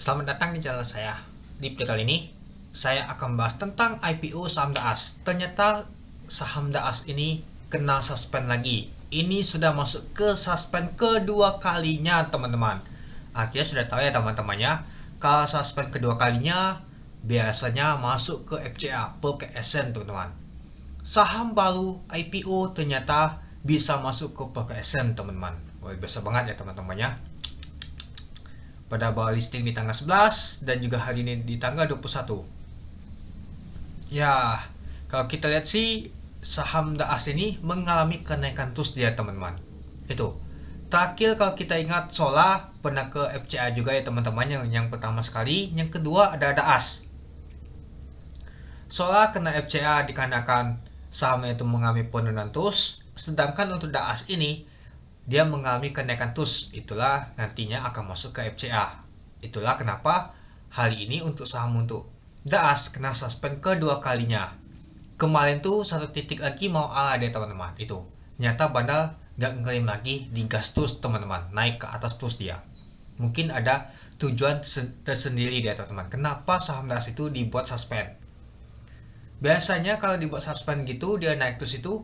Selamat datang di channel saya. Di video kali ini, saya akan bahas tentang IPO saham Daas. Ternyata saham Daas ini kena suspend lagi. Ini sudah masuk ke suspend kedua kalinya, teman-teman. Artinya sudah tahu ya teman-temannya, kalau suspend kedua kalinya biasanya masuk ke FCA, Pearl Essence, teman-teman. Saham baru IPO ternyata bisa masuk ke Pearl Essence, teman-teman. Wah, biasa banget ya teman-temannya. Pada bawah listing di tanggal 11 dan juga hari ini di tanggal 21. Ya, kalau kita lihat sih saham Daas ini mengalami kenaikan terus dia, teman-teman. Itu. Terakhir kalau kita ingat Sola pernah ke FCA juga ya teman-teman, yang pertama sekali, yang kedua ada Daas. Sola kena FCA dikarenakan sahamnya itu mengalami penurunan terus, sedangkan untuk Daas ini dia mengalami kenaikan terus. Itulah nantinya akan masuk ke FCA. Itulah kenapa hari ini untuk saham untuk Daas kena suspend kedua kalinya. Kemarin tuh satu titik lagi mau ala deh teman-teman. Itu ternyata bandal gak ngeklaim lagi, digas terus teman-teman, naik ke atas terus dia. Mungkin ada tujuan tersendiri dia teman-teman, kenapa saham Daas itu dibuat suspend. Biasanya kalau dibuat suspend gitu dia naik terus itu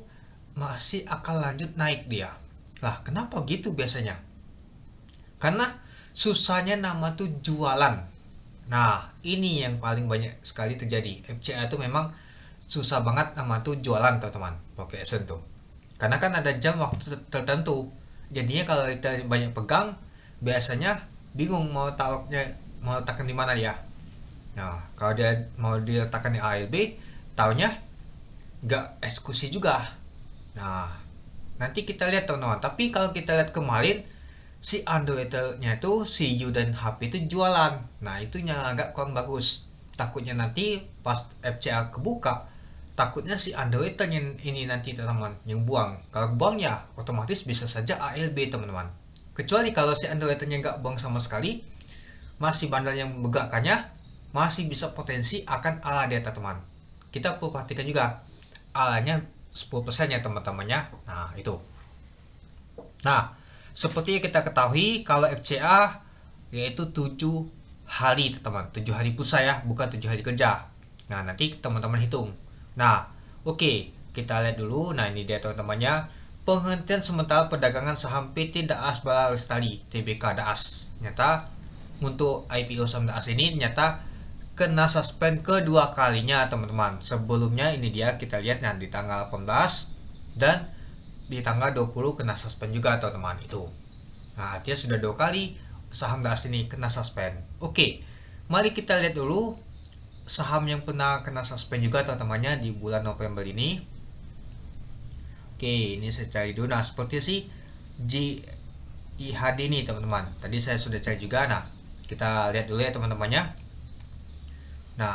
masih akan lanjut naik dia. Lah, kenapa gitu biasanya? Karena susahnya nama tuh jualan. Nah, ini yang paling banyak sekali terjadi. FCA itu memang susah banget nama tuh jualan, teman-teman. Oke, sentuh. Karena kan ada jam waktu tertentu. Jadinya kalau kita banyak pegang, biasanya bingung mau letakkan di mana dia. Nah, kalau dia mau diletakkan di ALB, taunya nggak eksekusi juga. Nah, nanti kita lihat teman-teman. Tapi kalau kita lihat kemarin si Android-nya itu si U dan HP itu jualan. Nah, itu yang agak kurang bagus. Takutnya nanti pas FCA kebuka, takutnya si Android-nya ini nanti teman-teman yang buang. Kalau buang ya otomatis bisa saja ALB teman-teman. Kecuali kalau si Android-nya nggak buang sama sekali, masih bandel yang bergerakkannya masih bisa potensi akan ala dia teman-teman. Kita perlu perhatikan juga alanya 10% ya teman-temannya. Nah, itu. Nah, seperti yang kita ketahui kalau FCA yaitu 7 hari teman-teman, 7 hari pulsa ya, bukan 7 hari kerja. Nah, nanti teman-teman hitung. Nah, oke, kita lihat dulu. Nah, ini dia teman-temannya, penghentian sementara perdagangan saham PT Daas Bala Lestari, TBK Daas. Ternyata untuk IPO saham Daas ini ternyata kena suspend kedua kalinya teman-teman. Sebelumnya ini dia kita lihat nah, di tanggal 18 dan di tanggal 20 kena suspend juga teman-teman itu. Nah, dia sudah 2 kali saham Daas ini kena suspend. Oke, mari kita lihat dulu saham yang pernah kena suspend juga teman-temannya di bulan November ini. Oke, ini saya cari dulu. Nah, seperti sih JIHD ini teman-teman. Tadi saya sudah cari juga. Nah, kita lihat dulu ya teman-temannya. Nah,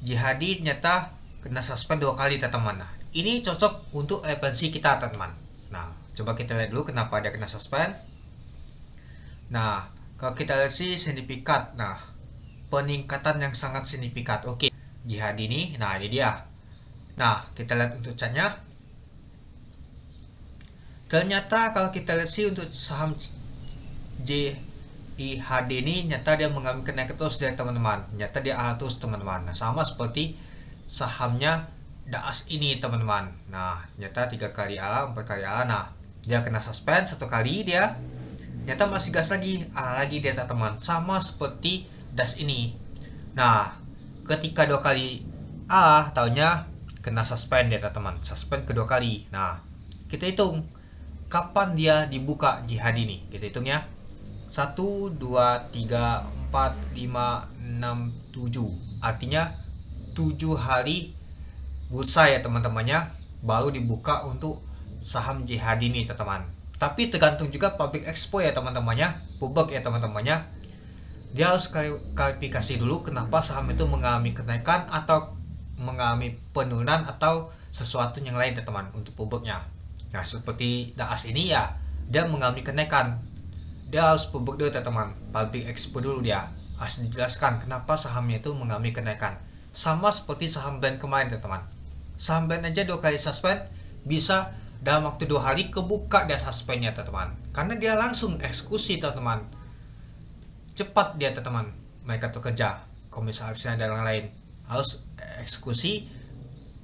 JIHD ternyata kena suspend 2 kali teman-teman. Nah, ini cocok untuk referensi kita teman-teman. Nah, coba kita lihat dulu kenapa dia kena suspend. Nah, kalau kita lihat sih signifikan. Nah, peningkatan yang sangat signifikan. Oke, JIHD ini, nah ini dia. Nah, kita lihat untuk chartnya. Ternyata kalau kita lihat sih untuk saham JIHD ini nyata dia mengalami kenaikan terus dari teman-teman. Nyata dia ala terus teman-teman. Nah, sama seperti sahamnya Daas ini teman-teman. Nah, nyata 3 kali ala, 4 kali ala. Nah, dia kena suspend 1 kali dia. Nyata masih gas lagi, ala lagi dia teman-teman. Sama seperti Daas ini. Nah, ketika 2 kali ala, taunya kena suspend dia teman-teman. Suspend kedua kali. Nah, kita hitung kapan dia dibuka JIHD ini. Kita hitung ya. 1, 2, 3, 4, 5, 6, 7. Artinya 7 hari bursa ya teman-temannya baru dibuka untuk saham JIHD ini teman-teman. Tapi tergantung juga public expo ya teman-temannya, publik ya teman-temannya. Dia harus klarifikasi dulu kenapa saham itu mengalami kenaikan atau mengalami penurunan atau sesuatu yang lain teman-teman untuk publiknya. Nah, seperti Daas ini ya, dia mengalami kenaikan. Dia harus publik dulu teman-teman, public expo dulu dia. Harus dijelaskan kenapa sahamnya itu mengalami kenaikan. Sama seperti saham brand kemarin teman-teman. Saham brand aja 2 kali suspend, bisa dalam waktu 2 hari kebuka dia suspendnya teman-teman. Karena dia langsung eksekusi teman-teman. Cepat dia teman-teman mereka tuh kerja. Kalau misalnya ada orang lain harus eksekusi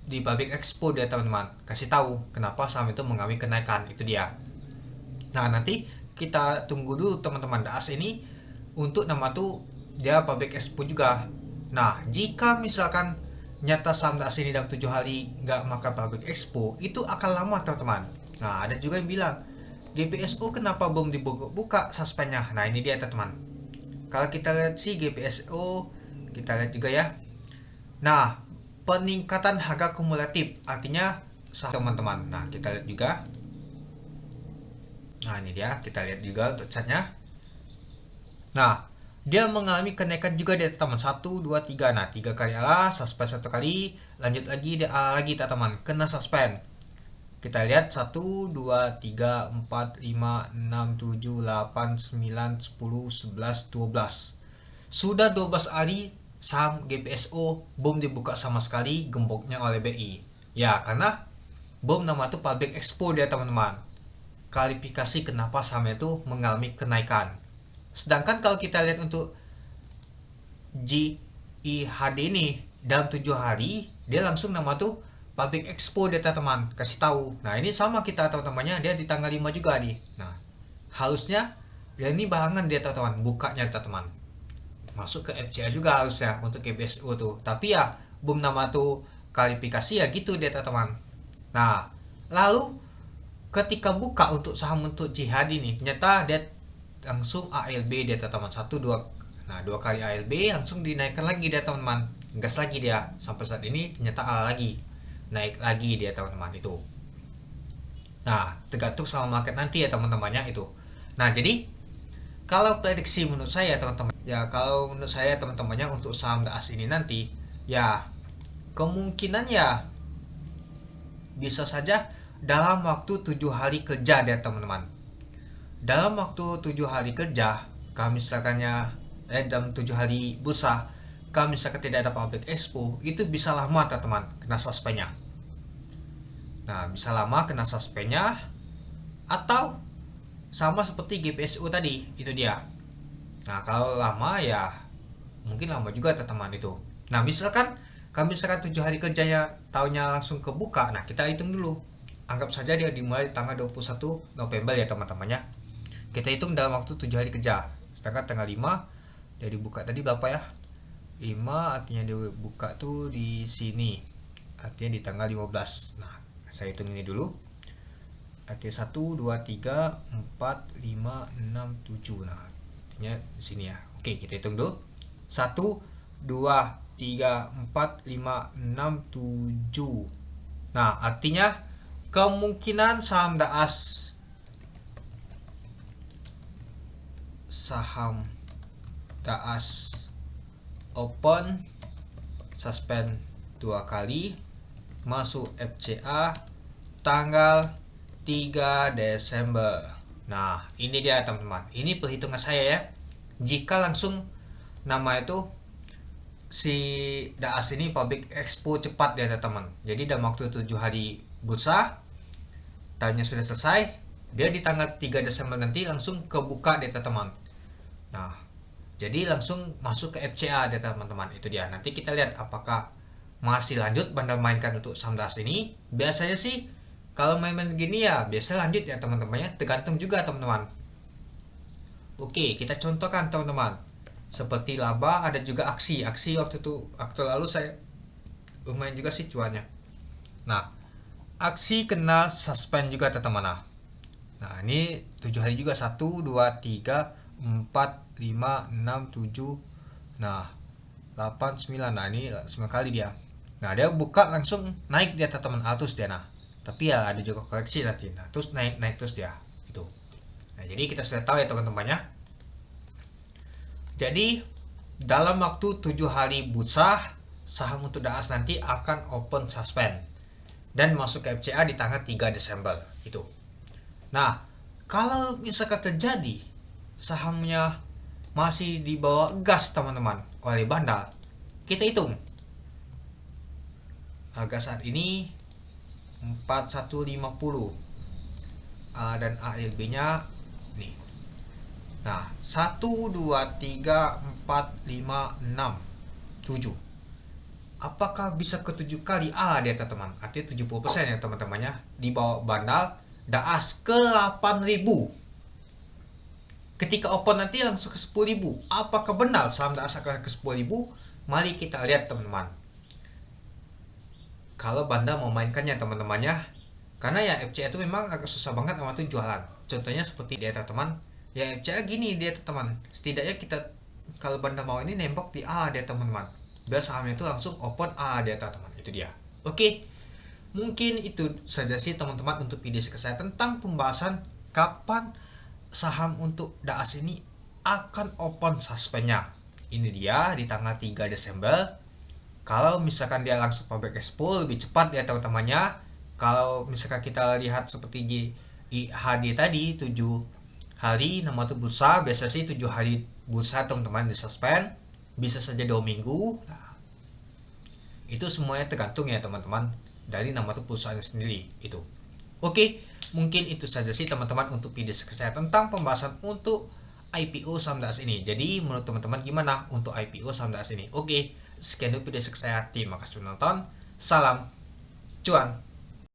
di public expo dia teman-teman, kasih tahu kenapa saham itu mengalami kenaikan, itu dia. Nah nanti kita tunggu dulu teman-teman DAS ini untuk nama tuh dia public expo juga. Nah jika misalkan nyata saham DAS ini dalam 7 hari nggak makan public expo, itu akan lama teman-teman. Nah ada juga yang bilang GPSO kenapa belum dibuka suspendnya. Nah ini dia teman-teman, kalau kita lihat sih GPSO, kita lihat juga ya. Nah peningkatan harga kumulatif artinya saham teman-teman. Nah kita lihat juga. Nah ini dia, kita lihat juga untuk chartnya. Nah dia mengalami kenaikan juga di teman 1, 2, 3. Nah 3 kali ala, suspend 1 kali, lanjut lagi dia ala lagi teman, kena suspend. Kita lihat 1, 2, 3, 4, 5, 6, 7, 8, 9, 10, 11, 12. Sudah 12 hari saham GPSO belum dibuka sama sekali gemboknya oleh BI. Ya karena belum nama itu public expo dia teman-teman. Kualifikasi kenapa saham itu mengalami kenaikan. Sedangkan kalau kita lihat untuk GIHD ini dalam 7 hari dia langsung nama tuh public expo dia teman-teman, kasih tahu. Nah ini sama kita teman-temannya, dia di tanggal 5 juga nih. Nah harusnya dia ini barengan dia teman-teman bukanya teman-teman, masuk ke FCA juga harusnya untuk GPSO tuh. Tapi ya belum nama tuh kualifikasi ya gitu dia teman-teman. Nah lalu ketika buka untuk saham untuk jihad ini ternyata dia langsung ALB dia teman-teman 1, 2. Nah 2 kali ALB langsung dinaikkan lagi dia teman-teman, gas lagi dia sampai saat ini ternyata ala lagi, naik lagi dia teman-teman itu. Nah tergantung sama market nanti ya teman-temannya itu. Nah jadi kalau prediksi menurut saya teman-teman, ya kalau menurut saya teman-temannya untuk saham DAS ini nanti ya kemungkinan ya bisa saja dalam waktu 7 hari kerja dia teman-teman. Dalam waktu 7 hari kerja, kalau misalkannya dalam 7 hari bursa, kalau misalkan tidak ada public expo, itu bisa lama teman-teman kena suspendnya. Nah bisa lama kena suspendnya, atau sama seperti GPSO tadi, itu dia. Nah kalau lama ya mungkin lama juga teman-teman itu. Nah misalkan kalau misalkan 7 hari kerjanya tahunnya langsung kebuka, nah kita hitung dulu. Anggap saja dia dimulai tanggal 21 November ya teman-temannya. Kita hitung dalam waktu 7 hari kerja. Sedangkan tanggal 5 dia dibuka tadi berapa ya? 5 artinya dibuka tuh di sini. Artinya di tanggal 15. Nah, saya hitung ini dulu. Artinya 1, 2, 3, 4, 5, 6, 7. Nah, artinya di sini ya. Oke, kita hitung dulu. 1, 2, 3, 4, 5, 6, 7. Nah, artinya kemungkinan saham DAS open suspend 2 kali, masuk FCA tanggal 3 Desember. Nah ini dia teman-teman, ini perhitungan saya ya. Jika langsung nama itu si DAS ini public expo cepat dia teman, jadi dalam waktu 7 hari bursa tahunnya sudah selesai, dia di tanggal 3 Desember nanti langsung kebuka dia teman. Nah jadi langsung masuk ke FCA dia teman-teman, itu dia. Nanti kita lihat apakah masih lanjut bandar mainkan untuk saham DAS ini. Biasanya sih kalau main-main gini ya biasa lanjut ya teman-temannya, tergantung juga teman-teman. Oke kita contohkan teman-teman, seperti laba, ada juga aksi waktu lalu saya lumayan juga sih cuannya. Nah aksi kena suspend juga teman-teman. Nah ini 7 hari juga, 1, 2, 3, 4, 5, 6, 7. Nah 8, 9. Nah ini 9 kali dia. Nah dia buka langsung naik dia teman-teman, atus dia. Nah tapi ya ada juga koreksi nanti. Nah terus naik terus dia itu. Nah jadi kita sudah tahu ya teman-temannya. Jadi dalam waktu 7 hari bursa saham untuk DAS nanti akan open suspend dan masuk ke FCA di tanggal 3 Desember itu. Nah kalau misalkan terjadi sahamnya masih di bawah gas teman-teman oleh bandar, kita hitung harga saat ini 4150 dan ALB nya nih Nah, 1, 2, 3, 4, 5, 6, 7. Apakah bisa ke 7 kali? Dia teman-teman. Artinya 70% ya teman-temannya. Di bawah bandal daas ke 8.000. Ketika open nanti langsung ke 10.000. Apakah benar saham daas akan ke 10.000? Mari kita lihat teman-teman. Kalau Banda memainkannya teman-temannya, karena ya FCA itu memang agak susah banget sama tuh jualan. Contohnya seperti dia teman-teman, ya FCA gini dia teman. Setidaknya kita kalau Banda mau ini nembok di dia teman-teman, biar sahamnya itu langsung open dia teman. Itu dia. Oke, mungkin itu saja sih teman-teman untuk video saya tentang pembahasan kapan saham untuk DAAS ini akan open suspendnya. Ini dia di tanggal 3 Desember. Kalau misalkan dia langsung public expo lebih cepat ya teman-temannya. Kalau misalkan kita lihat seperti JIHD tadi 7 hari nama tuh bursa, biasa sih 7 hari bursa teman-teman di suspend, bisa saja 2 minggu. Nah, itu semuanya tergantung ya teman-teman dari nama tuh perusahaannya sendiri itu. Oke, mungkin itu saja sih teman-teman untuk video saya tentang pembahasan untuk IPO saham DAAS ini. Jadi menurut teman-teman gimana untuk IPO saham DAAS ini? Oke, sekian dulu video saya. Terima kasih sudah menonton. Salam cuan.